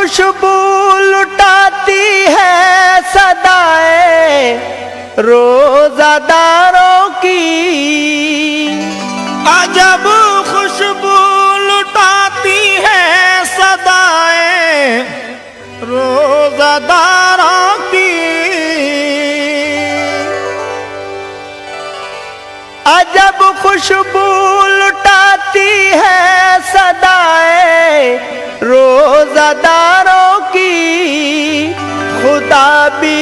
खुशबू लुटाती है सदाएं रोजादारों की। अजब खुशबू लुटाती है सदाएं रोजादारों की। अजब खुशबू लुटाती है सदाएं रोजादारों की। खुदा भी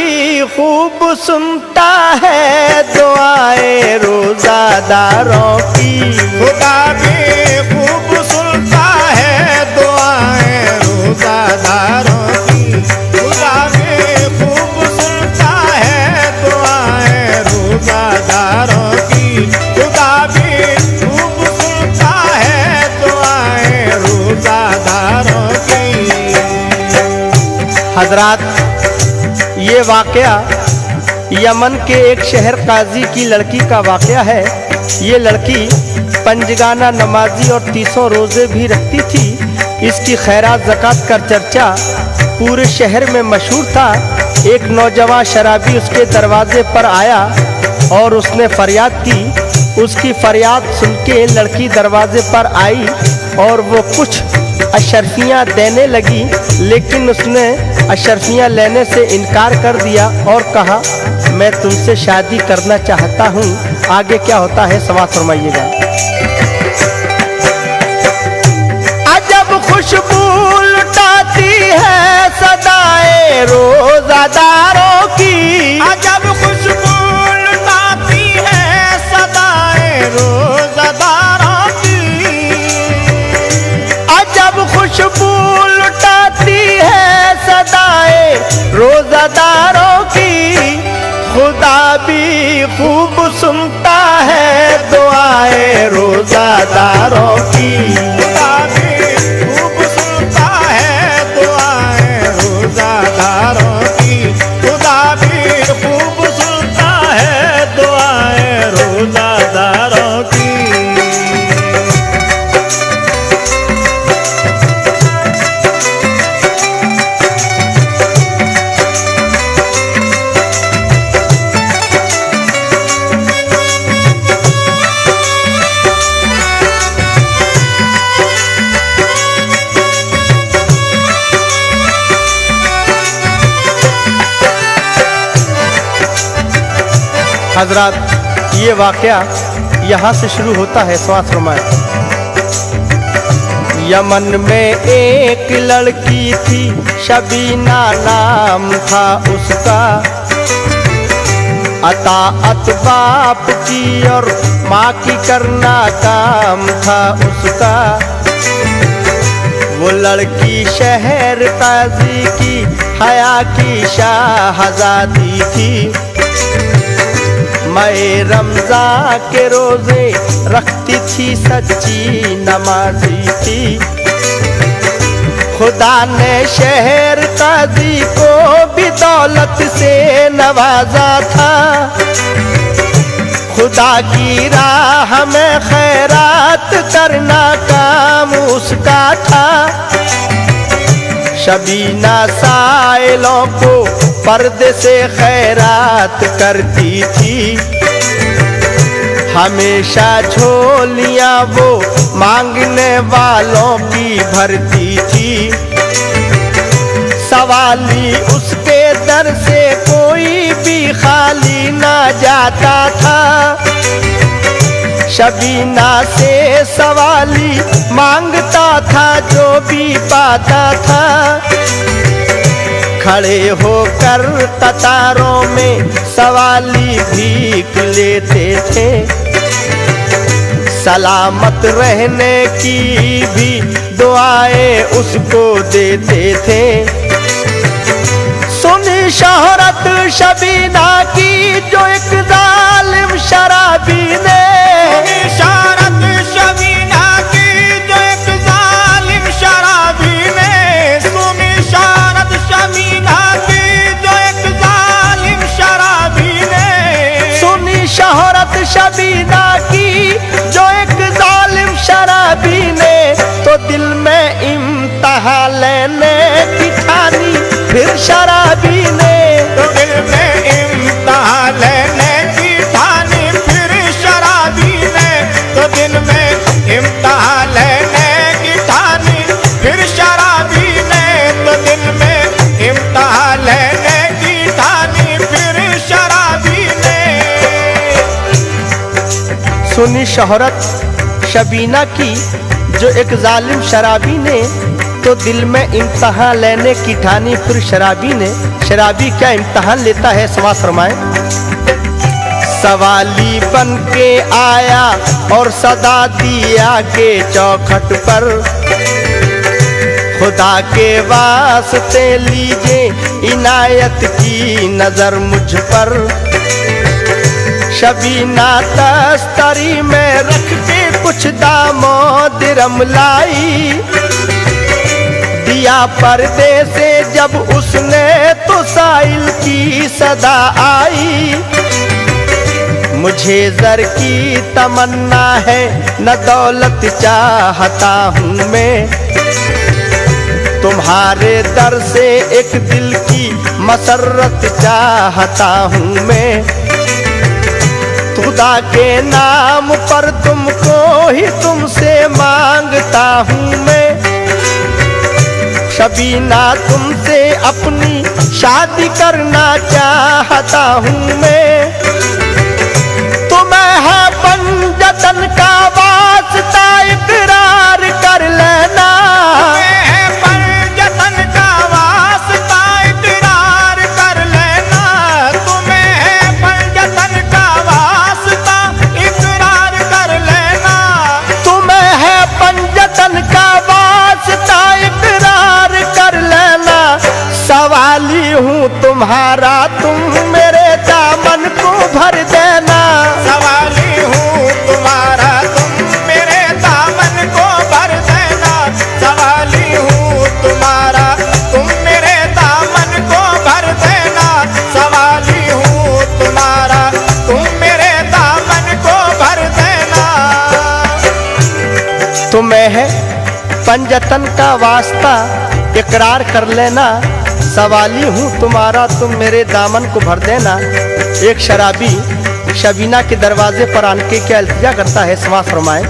खूब सुनता है दुआएं रोजादारों की। खुदा भी खूब सुनता है दुआएं रोजादारों की। खुदा भी खूब सुनता है दुआएं रोजादारों की। खुदा भी खूब सुनता है दुआएं रोजादारों की। हजरात, ये वाकया यमन के एक शहर काजी की लड़की का वाकया है। ये लड़की पंजगाना नमाजी और 300 रोजे भी रखती थी। इसकी खैरात ज़कात का चर्चा पूरे शहर में मशहूर था। एक नौजवान शराबी उसके दरवाजे पर आया और उसने फरियाद की। उसकी फरियाद सुन के लड़की दरवाजे पर आई और वो कुछ अशरफियाँ देने लगी, लेकिन उसने अशरफियाँ लेने से इनकार कर दिया और कहा, मैं तुमसे शादी करना चाहता हूँ। आगे क्या होता है सवाल फरमाइएगा। अजब खुशबू लुटाती है सदाएं रोजादारों की। अजब खुशबू लुटाती है सदाएं रोजादारों की। अजब खुशबू लुटाती है सदाएं रोजादारों की। खुदा भी खूब सुनता है दुआएं रोजादारों की। खुदा भी खूब सुनता है दुआएं रोजादारों की। खुदा भी खूब सुनता है दुआएं रोजादारों की। हजरात, ये वाकया यहाँ से शुरू होता है। सवाल फरमाए। यमन में एक लड़की थी, शबीना नाम था उसका। अताअत बाप की और माँ की करना काम था उसका। वो लड़की शहर काजी की हया की शाहजादी थी। मैं रमज़ा के रोजे रखती थी, सच्ची नमाजी थी। खुदा ने शहर काजी को भी दौलत से नवाजा था। खुदा की राह में खैरात करना काम उसका था। शबीना साइलों को पर्दे से खैरात करती थी। हमेशा झोलियां वो मांगने वालों की भरती थी। सवाली उसके दर से कोई भी खाली ना जाता था। शबीना से सवाली मांगता था जो भी पाता था। खड़े होकर कतारों में सवाली भीख लेते थे। सलामत रहने की भी दुआएं उसको देते थे। सुनी शोहरत शबीना की जो एक जालिम शराबी ने। शोहरत शबीना की जो एक जालिम शराबी ने। सुनी शोहरत शबीना की जो एक जालिम शराबी ने। सुनी शोहरत शबीना की जो एक जालिम शराबी ने। तो दिल में इम्तिहान लेने की फिर शराबी ने। तो दिल में इम्तिहान लेने की ठानी फिर शराबी ने। तो दिल में इम्तिहान लेने की ठानी फिर शराबी ने। तो दिल में इम्तिहान लेने की ठानी फिर शराबी ने। सुनी शोहरत शबीना की जो एक जालिम शराबी ने, तो दिल में इम्तहान लेने की ठानी फिर शराबी ने। शराबी क्या इम्तहान लेता है, समाज फरमाए। सवाली बन के आया और सदा दिया के चौखट पर, खुदा के वास्ते लीजिए इनायत की नजर मुझ पर। शबीना तस्तरी में रख के कुछ दामो दिरम लाई, दिया पर्दे से जब उसने तो साइल की सदा आई। मुझे जर की तमन्ना है न दौलत चाहता हूँ मैं, तुम्हारे दर से एक दिल की मसरत चाहता हूँ मैं। खुदा के नाम पर तुमको ही तुमसे मांगता हूँ मैं। शबीना तुमसे अपनी शादी करना चाहता हूँ मैं। तुम्हें है पंजतन का वास्ता इकरार कर लेना। तुम्हें है पंजतन का वास्ता इकरार कर लेना। तुम्हें है पंजतन का वास्ता इकरार कर लेना। तुम्हें है पंजतन का वास्ता इकरार कर लेना। सवाली हूँ तुम्हारा, तुम मेरे दामन को भर देना। सवाली हूँ तुम्हारा, तुम मेरे दामन को भर देना। सवाली हूँ तुम्हारा, तुम मेरे दामन को भर देना। सवाली हूँ तुम्हारा, तुम मेरे दामन को भर देना। तुम्हें है पंजतन का वास्ता इकरार कर लेना। सवाली हूँ तुम्हारा, तुम मेरे दामन को भर देना। एक शराबी शबीना के दरवाजे पर आके क्या इल्तिजा करता है, समाज फरमाए।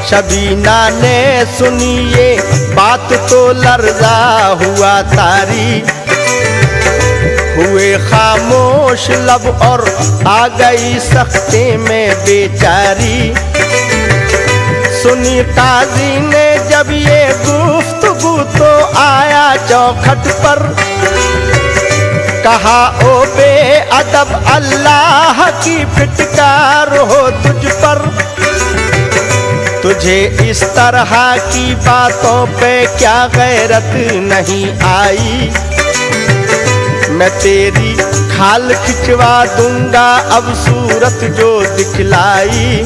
शबीना ने सुनी ये बात तो लर्जा हुआ तारी, हुए खामोश लब और आ गई सख्ते में बेचारी। सुनी काजी ने जब ये गुफ्तगू तो आया चौखट पर, कहा ओ बेअदब अल्लाह की फिटकार हो तुझ पर। तुझे इस तरह की बातों पे क्या गैरत नहीं आई, मैं तेरी खाल खिंचवा दूंगा अब सूरत जो दिखलाई।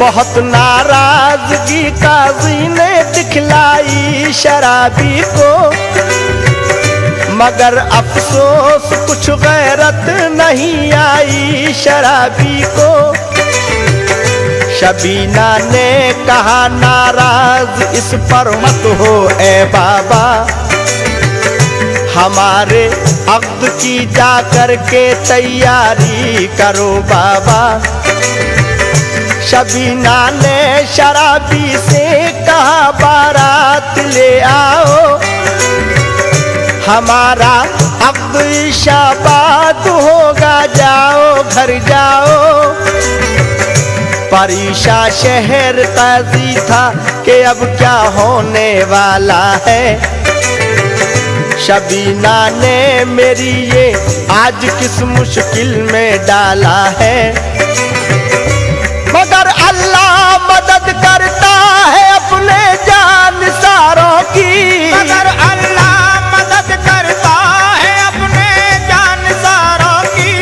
बहुत नाराजगी काजी ने दिखलाई शराबी को, मगर अफसोस कुछ गैरत नहीं आई शराबी को। शबीना ने कहा नाराज इस पर मत हो ए बाबा, हमारे अक़्द की जा कर के तैयारी करो बाबा। शबीना ने शराबी से कहा बारात ले आओ, हमारा अक़्द शाबाद होगा, जाओ घर जाओ। परीशा शहर काजी था कि अब क्या होने वाला है। शबीना ने मेरी ये आज किस मुश्किल में डाला है, मगर अल्लाह मदद करता है अपने जानिसारों की। मगर अल्लाह मदद करता है अपने जानिसारों की।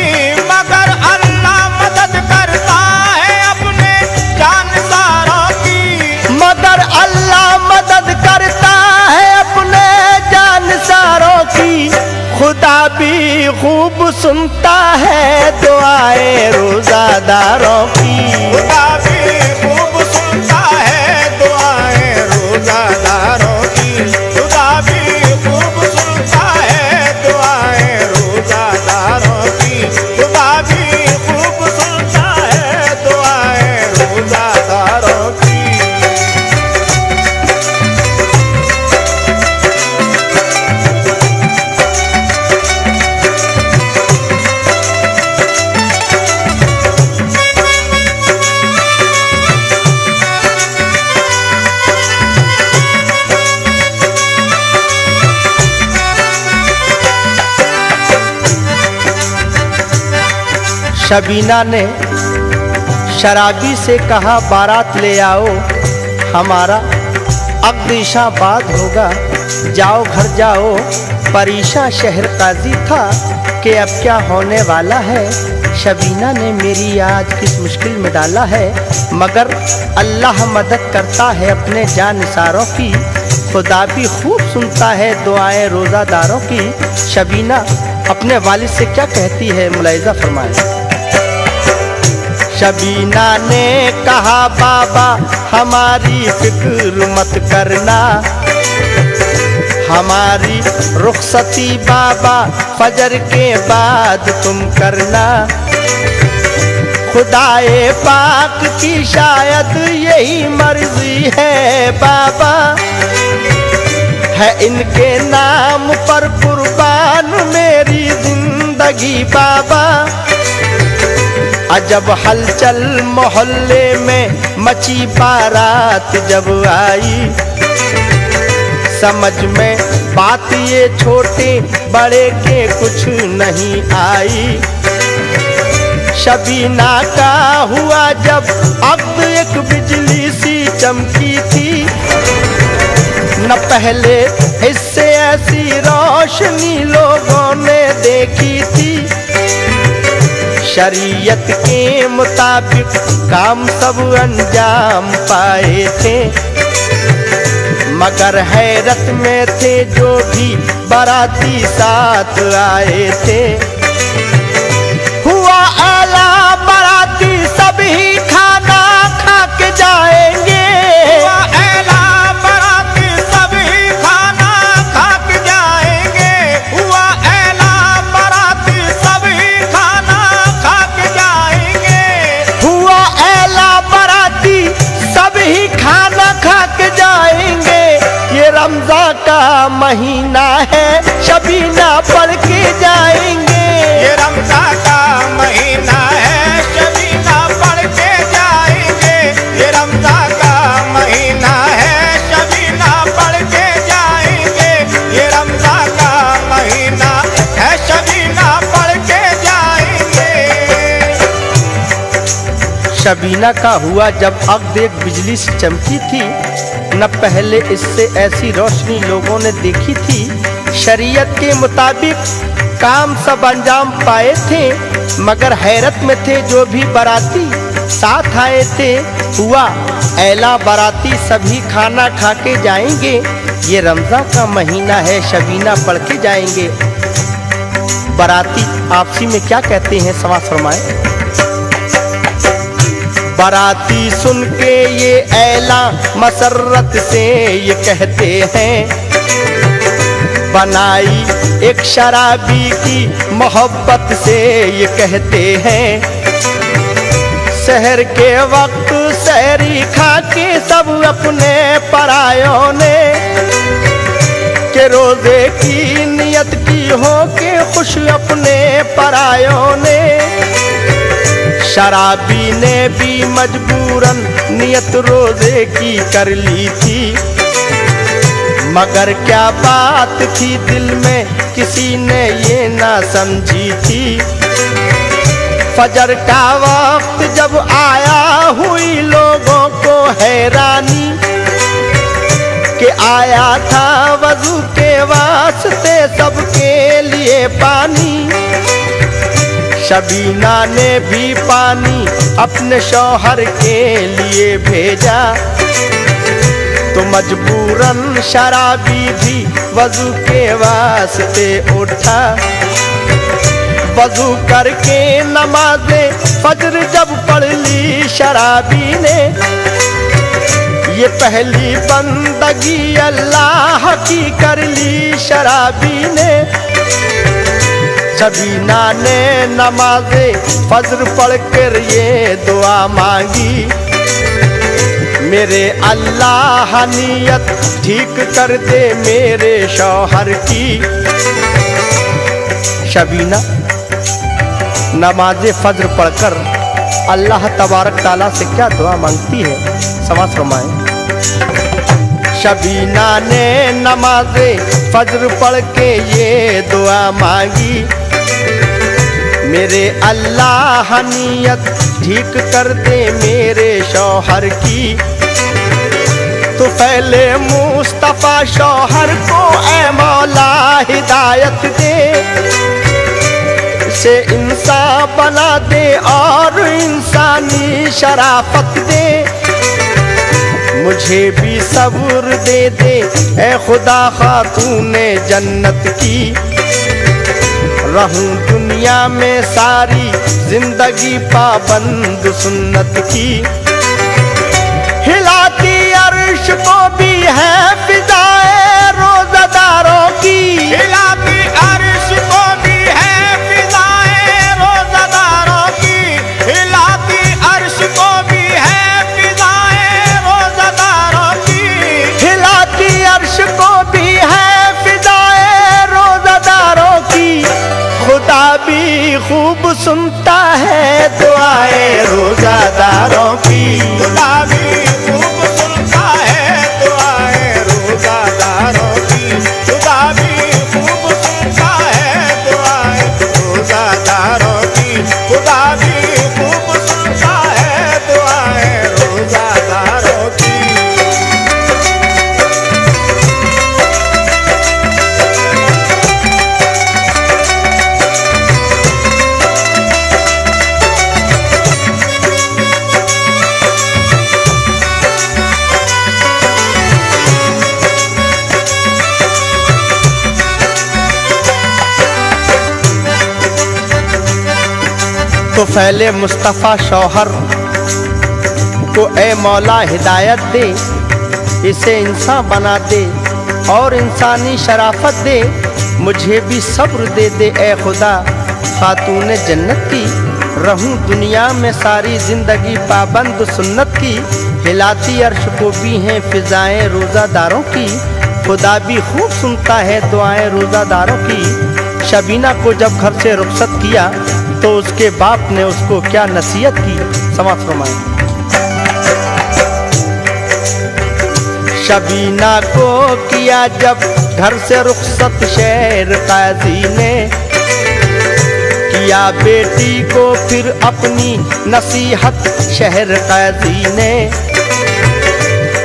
मगर अल्लाह मदद करता है अपने जानिसारों की। मगर अल्लाह मदद करता है अपने जानिसारों की। खुदा भी खूब सुनता है दुआएं रोजादारों की। खुदा भी खूब सुनता है दुआएं रोजादारों की। शबीना ने शराबी से कहा बारात ले आओ, हमारा अग्निशाबाद होगा, जाओ घर जाओ। परेशान शहर काजी था कि अब क्या होने वाला है, शबीना ने मेरी आज किस मुश्किल में डाला है। मगर अल्लाह मदद करता है अपने जानिसारों की, खुदा भी खूब सुनता है दुआएं रोज़ादारों की। शबीना अपने वालिद से क्या कहती है, मुलाहिज़ा फरमाएं। शबीना ने कहा बाबा हमारी फिक्र मत करना, हमारी रुखसती बाबा फजर के बाद तुम करना। खुदाए पाक की शायद यही मर्जी है बाबा, है इनके नाम पर कुर्बान मेरी जिंदगी बाबा। अजब हलचल मोहल्ले में मची बारात जब आई, समझ में बात ये छोटे बड़े के कुछ नहीं आई। शबीना का हुआ जब अब एक बिजली सी चमकी थी, न पहले इससे ऐसी रोशनी लोगों ने देखी थी। शरीयत के मुताबिक काम सब अंजाम पाए थे, मगर हैरत में थे जो भी बाराती साथ आए थे। हुआ आला बाराती सभी खाना खा के जाएंगे, हुआ आला बाराती सभी खाना खा के जाएंगे, हुआ आला बाराती सभी खाना खा के जाएंगे, हुआ आला बाराती सभी खाना खा के जाएंगे। ये रमज़ान का महीना है, शबीना पढ़ के जाएंगे। ये रमज़ान का महीना है, शबीना पढ़ के जाएंगे। ये रमज़ान का महीना है, शबीना पढ़ के जाएंगे। ये रमज़ान का महीना है, शबीना पढ़ के जाएंगे। शबीना का हुआ जब अब एक बिजली से चमकी थी, न पहले इससे ऐसी रोशनी लोगों ने देखी थी। शरीयत के मुताबिक काम सब अंजाम पाए थे, मगर हैरत में थे जो भी बाराती साथ आए थे। हुआ ऐला बाराती सभी खाना खा के जाएंगे। ये रमज़ान का महीना है, शबीना पढ़ के जाएंगे। बाराती आपसी में क्या कहते हैं, समाज फरमाएं। बाराती सुन के ये ऐला मसरत से ये कहते हैं, बनाई एक शराबी की मोहब्बत से ये कहते हैं। सहर के वक्त सहरी खा के सब अपने परायों ने, के रोजे की नियत की हो के खुश अपने परायों ने। शराबी ने भी मजबूरन नियत रोजे की कर ली थी, मगर क्या बात थी दिल में किसी ने ये ना समझी थी। फजर का वक्त जब आया हुई लोगों को हैरानी, कि आया था वजू के वास्ते सबके लिए पानी। शबीना ने भी पानी अपने शौहर के लिए भेजा, तो मजबूरन शराबी भी वजू के वास्ते उठा। वजू करके नमाज़े फजर जब पढ़ ली शराबी ने, ये पहली बंदगी अल्लाह की कर ली शराबी ने। शबीना ने नमाज़े फजर पढ़ कर ये दुआ मांगी, मेरे अल्लाह नियत ठीक कर दे मेरे शौहर की। शबीना नमाज़े फजर पढ़कर अल्लाह तबारक ताला से क्या दुआ मांगती है, समाज फरमाएं। शबीना ने नमाज़े फजर पढ़ के ये दुआ मांगी, मेरे अल्लाह नियत ठीक कर दे मेरे शौहर की। तो पहले मुस्तफा शौहर को ऐ मौला हिदायत दे, से इंसान बना दे और इंसानी शराफत दे। मुझे भी सब्र दे दे ऐ खुदा खातूने जन्नत की। रहूं दुनिया में सारी जिंदगी पाबंद सुन्नत की। हिलाती अर्श को भी है फिजाए रोज़ादारों की। हिलाती अर्श को भी है फिजाए रोज़ादारों की। हिलाती अर्श को भी है फिजाए रोज़ादारों की। हिलाती अर्श को भी है फिजाए रोज़ादारों की। खुदा भी खूब सुनता है दुआएं रोज़ादारों की। खुदा भी खूब सुनता है दुआएं रोज़ादारों की। खुदा भी खूब सुनता है दुआएं रोज़ादारों की। खुदा भी खूब सुनता है दुआएं रोज़ादारों की। तो फैले मुस्तफ़ा शौहर को ऐ मौला हिदायत दे, इसे इंसान बना दे और इंसानी शराफत दे। मुझे भी सब्र दे दे ऐ खुदा खातूने जन्नत की। रहूं दुनिया में सारी जिंदगी पाबंद सुन्नत की। हिलाती अर्श को भी हैं फिजाएं रोज़ादारों की। खुदा भी खूब सुनता है दुआएं रोज़ादारों की। शबीना को जब घर से रुखसत किया तो उसके बाप ने उसको क्या नसीहत की, समाज फरमाएं। शबीना को किया जब घर से रुखसत शहर काजी ने, किया बेटी को फिर अपनी नसीहत शहर काजी ने।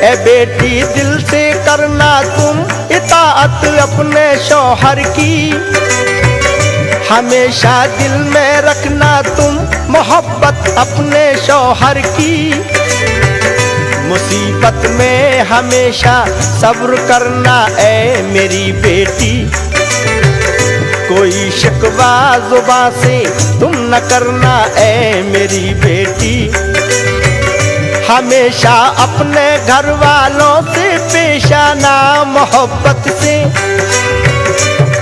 ए बेटी दिल से करना तुम इताअत अपने शौहर की। हमेशा दिल में रखना तुम मोहब्बत अपने शौहर की। मुसीबत में हमेशा सब्र करना ऐ मेरी बेटी। कोई शिकवा जुबां से तुम न करना ऐ मेरी बेटी। हमेशा अपने घर वालों से पेश आना मोहब्बत से।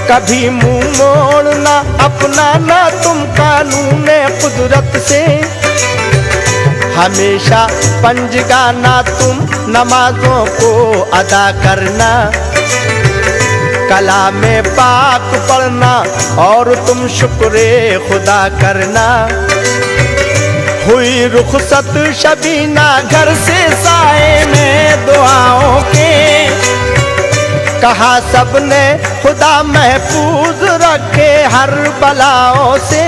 कभी मुंह मोड़ना अपना ना तुम कानून कुदरत से। हमेशा पंजगाना तुम नमाजों को अदा करना। कलामे पाक पढ़ना और तुम शुक्रे खुदा करना। हुई रुखसत शबीना घर से साए में दुआओं के। कहा सबने खुदा महफूज रखे हर बलाओं से।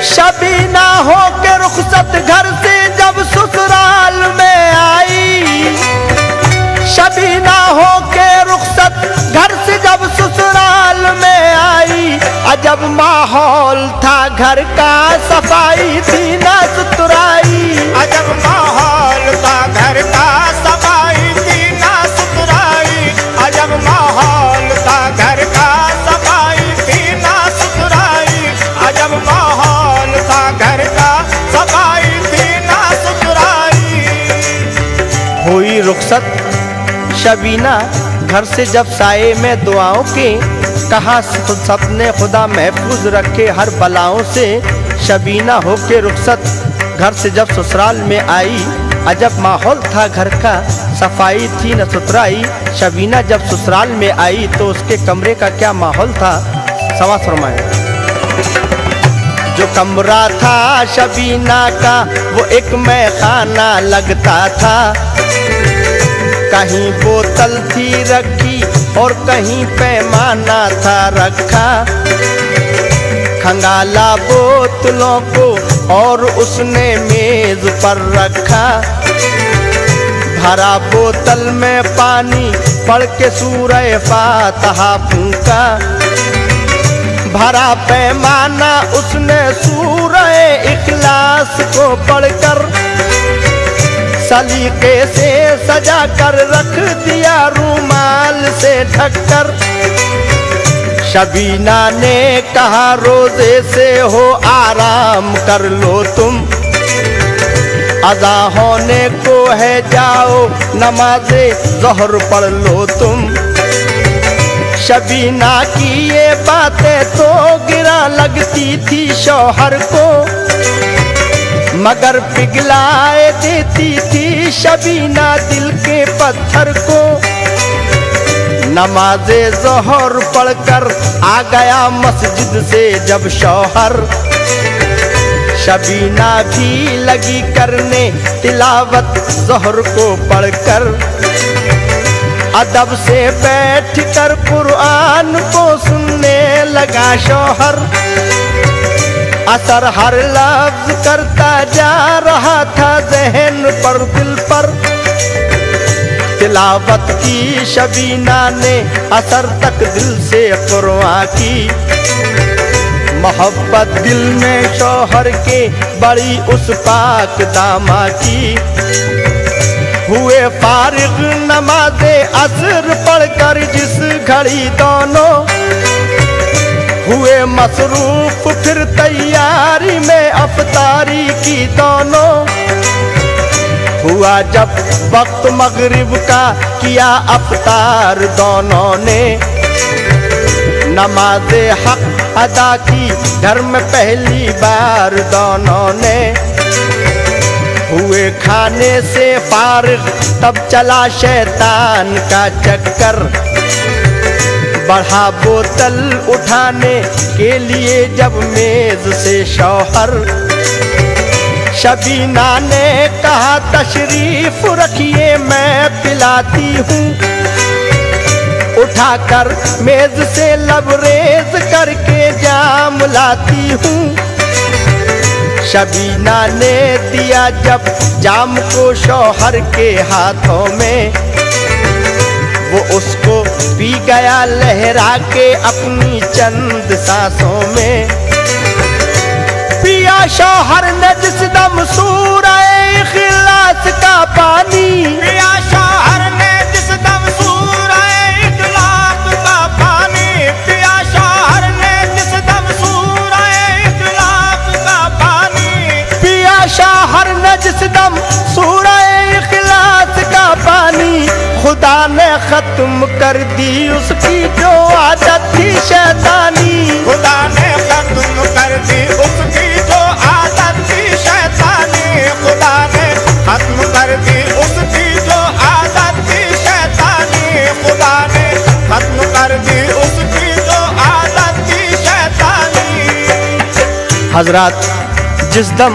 शबीना हो के रुखसत घर से जब ससुराल में आई। शबीना हो के रुखसत घर से जब ससुराल में आई। अजब माहौल था घर का सफाई थी ना सुथराई। अजब माहौल था घर का सफाई थी ना सुथराई। अजब माहौल था घर का सफाई थी ना सुथराई। अजब माहौल था घर का सफाई थी ना सुथराई। हुई रुखसत शबीना घर से जब साए में दुआओं के। कहा सबने खुदा महफूज रखे हर बलाओं से। शबीना हो के रुखसत घर से जब ससुराल में आई। अजब माहौल था घर का सफाई थी न सुथराई। शबीना जब ससुराल में आई तो उसके कमरे का क्या माहौल था, समाज फरमाए। जो कमरा था शबीना का वो एक मैखाना लगता था। कहीं बोतल थी रखी और कहीं पैमाना था रखा। खंगाला बोतलों को और उसने मेज पर रखा। भरा बोतल में पानी पढ़ के सूरह फातिहा फूंका। भरा पैमाना उसने सूरह इखलास को पढ़कर सलीके से सजा कर रख दिया रूमाल से ढककर। शबीना ने कहा रोजे से हो आराम कर लो तुम, अज़ा होने को है जाओ नमाज़े ज़ोहर पढ़ लो तुम। शबीना की ये बातें तो गिरा लगती थी शौहर को, मगर पिघलाए देती थी शबीना दिल के पत्थर को। नमाज़े ज़ोहर पढ़कर आ गया मस्जिद से जब शौहर, शबीना भी लगी करने तिलावत ज़ोहर को पढ़कर। अदब से बैठ कर कुरान को सुनने लगा शौहर, असर हर लफ्ज़ करता जा रहा था ज़हन पर दिल पर। तिलावत की शबीना ने असर तक दिल से कुरान की, मोहब्बत दिल में शौहर के बड़ी उस पाक दामा की। हुए फारिग नमाज़े असर पढ़कर जिस घड़ी दोनों, हुए मसरूफ फिर तैयारी में अफ्तारी की दोनों। हुआ जब वक्त मगरिब का किया अफ्तार दोनों ने, नमाज़े हक अदा की घर में पहली बार दोनों ने। हुए खाने से फारिग तब चला शैतान का चक्कर, बढ़ा बोतल उठाने के लिए जब मेज से शौहर। शबीना ने कहा तशरीफ रखिए मैं पिलाती हूँ, उठाकर मेज से लबरेज करके जाम लाती हूँ। शबीना ने दिया जब जाम को शौहर के हाथों में, वो उसको पी गया लहरा के अपनी चंद सांसों में। पिया शौहर ने जिस दम सूरह इखलास का पानी, पिया शौहर ने जिस दम सूरह इखलास का पानी, पिया शौहर ने जिस दम सूरह इखलास का पानी, पिया शौहर ने जिस दम सूरह इखलास का पानी। खुदा ने खत्म कर दी उसकी जो आदत थी शैतानी, खुदा ने खत्म कर दी उसकी जो आदत थी शैतानी, खुदा ने खत्म कर दी उसकी जो आदत थी शैतानी, खुदा ने खत्म कर दी उसकी जो आदत थी शैतानी। हजरात, जिस दम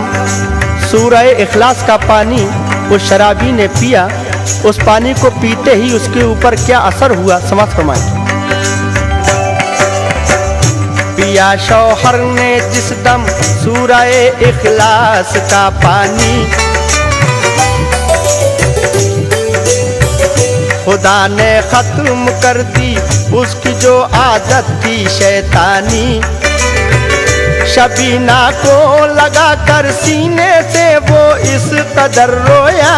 सूरह इखलास का पानी उस शराबी ने पिया, उस पानी को पीते ही उसके ऊपर क्या असर हुआ समाज फरमाएं। पिया शौहर ने जिस दम सूरह इखलास का पानी, खुदा ने खत्म कर दी उसकी जो आदत थी शैतानी। शबीना को लगा कर सीने से वो इस कदर रोया,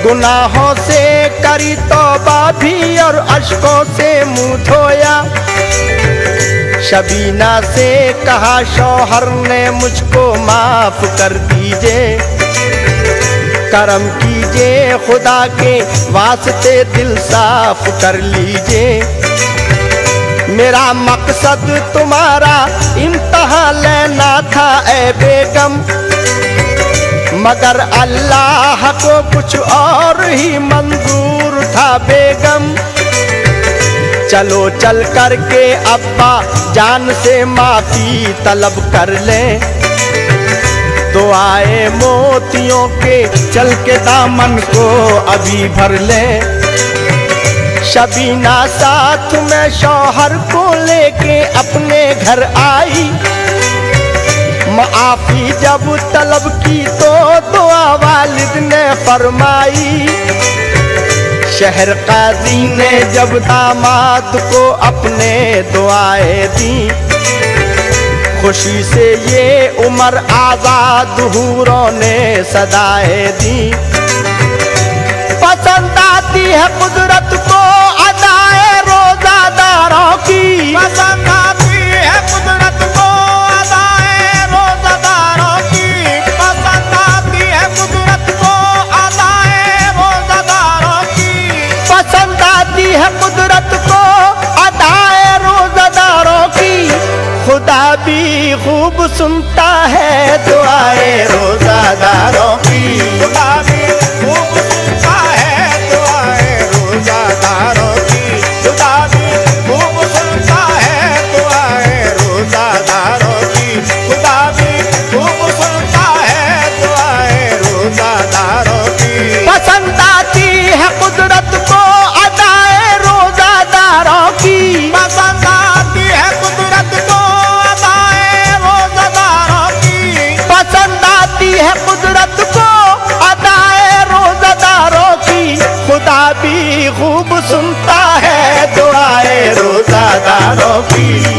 गुनाहों से करी तौबा भी और अश्कों से मुंह धोया। शबीना से कहा शौहर ने मुझको माफ कर दीजिए, करम कीजिए खुदा के वास्ते दिल साफ कर लीजिए। मेरा मकसद तुम्हारा इम्तिहा लेना था ए बेगम, मगर अल्लाह को कुछ और ही मंजूर था बेगम। चलो चल करके अब्बा जान से माफी तलब कर लें, दुआए मोतियों के चल के दामन को अभी भर लें। शबीना साथ में शौहर को लेके अपने घर आई। माफी जब तलब की तो दुआ वालिद ने फरमाई। शहर काजी ने जब दामाद को अपने दुआएं दी, खुशी से ये उम्र आजाद हूरों ने सदाएं दी। पसंद आती है कुदरत को अदाए रोजादारों की, पसंद आती है कुदरत को अदाए रोजादारों की, पसंद आती है कुदरत को अदाए रोजादारों की, पसंद आती है कुदरत को अदाए रोजादारों की। खुदा भी खूब सुनता है दुआए रोजादारों की। खुदा भी खूब सुनता है दुआए रोजादारों की, खुदा भी खूब सुनता है दुआए रोजादारों की, खुदा भी खूब सुनता है दुआए रोजादारों की। पसंद आती है कुदरत को अदाए रोजादारों की, पसंद आती है कुदरत को अदाए रोजादारों की, पसंद आती है कुदरत को अदाए रोजादारों की। खुदा भी खूब सुनता है दुआए रोजादारों की।